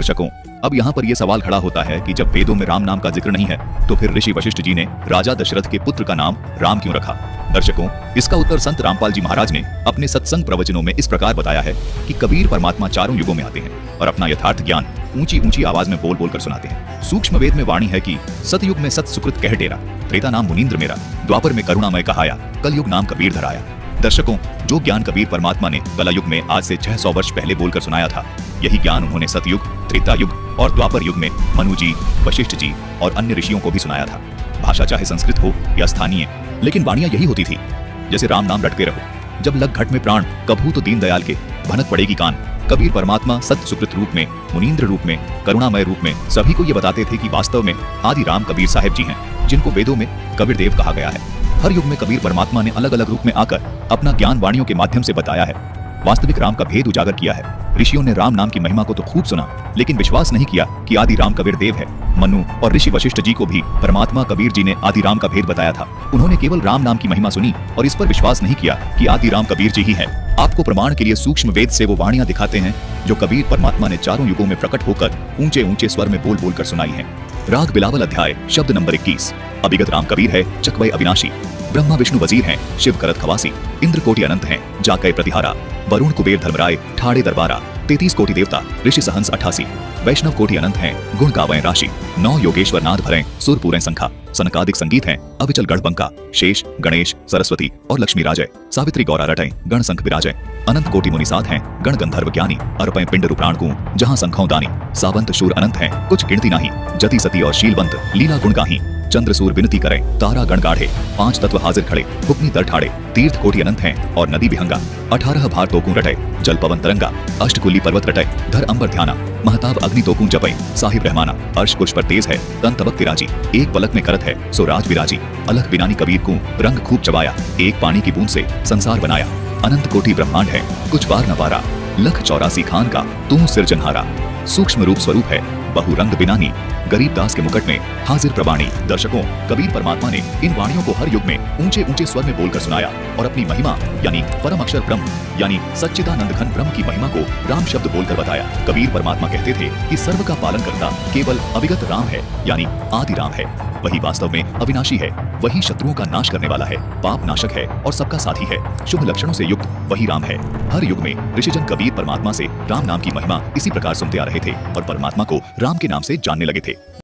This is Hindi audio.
दर्शकों, अब यहाँ पर यह सवाल खड़ा होता है कि जब वेदों में राम नाम का जिक्र नहीं है तो फिर ऋषि वशिष्ठ जी ने राजा दशरथ के पुत्र का नाम राम क्यों रखा। दर्शकों, इसका उत्तर संत रामपाल जी महाराज ने अपने सत्संग प्रवचनों में इस प्रकार बताया है कि कबीर परमात्मा चारों युगों में आते हैं और अपना यथार्थ ज्ञान ऊंची ऊंची आवाज में बोल बोल कर सुनाते हैं। सूक्ष्म वेद में वाणी है कि सतयुग में सत सुकृत कह डेरा, त्रेता नाम मुनीन्द्र मेरा, द्वापर में करुणामय कहाया, कलयुग नाम कबीर धराया। दर्शकों, जो ज्ञान कबीर परमात्मा ने कला युग में आज से 600 वर्ष पहले बोलकर सुनाया था, यही ज्ञान उन्होंने सतयुग, त्रेता युग और द्वापर युग में मनु जी, वशिष्ठ जी और अन्य ऋषियों को भी सुनाया था। भाषा चाहे संस्कृत हो या स्थानीय, लेकिन वाणियां यही होती थी। जैसे राम नाम रटके रहो, जब लग घट में प्राण, कभू तो दीनदयाल के भनक पड़ेगी कान। कबीर परमात्मा सत्य सुकृत रूप में, मुनीन्द्र रूप में, करुणामय रूप में सभी को ये बताते थे कि वास्तव में आदि राम कबीर साहिब जी हैं, जिनको वेदों में कबीर देव कहा गया है। हर युग में कबीर परमात्मा ने अलग अलग रूप में आकर अपना ज्ञान वाणियों के माध्यम से बताया है, वास्तविक राम का भेद उजागर किया है। ऋषियों ने राम नाम की महिमा को तो खूब सुना, लेकिन विश्वास नहीं किया कि आदि राम कबीर देव है। मनु और ऋषि वशिष्ठ जी को भी परमात्मा कबीर जी ने आदि राम का भेद बताया था। उन्होंने केवल राम नाम की महिमा सुनी और इस पर विश्वास नहीं किया कि आदि राम कबीर जी ही है। आपको प्रमाण के लिए सूक्ष्म वेद से वो वाणियां दिखाते हैं जो कबीर परमात्मा ने चारों युगों में प्रकट होकर ऊंचे ऊंचे स्वर में बोल बोल कर सुनाई है। राग बिलावल अध्याय शब्द नंबर 21। अभिगत राम कबीर है, चकवय अविनाशी, ब्रह्मा विष्णु वजीर हैं, शिव करत खवासी, इंद्र कोटि अनंत हैं, जाकय प्रतिहारा, वरुण कुबेर धर्मराय ठाड़े दरबारा, 33 कोटि देवता, ऋषि सहंस 88, वैष्णव कोटि अनंत हैं, गुण गावें राशि, 9 योगेश्वर नाद भरें, सुर पूरें संखा, सनकादिक संगीत हैं, अविचल गढ़बंका, शेष, गणेश, सरस्वती और लक्ष्मी राजय, सावित्री गौरा रटय, गण संख विराजय, अनंत कोटि मुनि साध हैं, गण गंधर्व ज्ञानी, अर्पय पिंड रूप्राण को, जहां संखों दानी, सावंत शूर अनंत हैं, कुछ गिनती नहीं, जति सती और शीलवंत, लीला गुण गाही, चंद्र सूर विनती करें, तारा गण गाढ़े, 5 तत्व हाजिर खड़े, हुक्मी दर ठाड़े, तीर्थ कोटि अनंत हैं और नदी विहंगा, 18 भार तोकू रटे, जल पवन तरंगा, अष्टकुली पर्वत रटे, धर अंबर ध्याना, महताब अग्नि तोकू जपै, साहिब रहमाना, अर्श कुश पर तेज है, तन तबक तिराजी, एक पलक में करत है, सो राज विराजी, अलख बिनानी कबीर को, रंग खूब चबाया, एक पानी की बूंद से संसार बनाया, अनंत कोटि ब्रह्मांड है, कुछ बार न पारा, लख 84 खान का तू सिरजनहारा, सूक्ष्म रूप स्वरूप है, बहु रंग बिनानी, गरीब दास के मुकुट में हाजिर प्रवाणी। दर्शकों, कबीर परमात्मा ने इन वाणियों को हर युग में ऊंचे ऊंचे स्वर में बोलकर सुनाया और अपनी महिमा यानी परम अक्षर ब्रह्म यानी सच्चिदानंद घन ब्रह्म की महिमा को राम शब्द बोलकर बताया। कबीर परमात्मा कहते थे कि सर्व का पालन करता केवल अविगत राम है, यानी आदि राम है। वही वास्तव में अविनाशी है, वही शत्रुओं का नाश करने वाला है, पाप नाशक है और सबका साथी है, शुभ लक्षणों से युक्त वही राम है। हर युग में ऋषिजन कबीर परमात्मा से राम नाम की महिमा इसी प्रकार सुनते आ रहे थे और परमात्मा को राम के नाम से जानने लगे थे।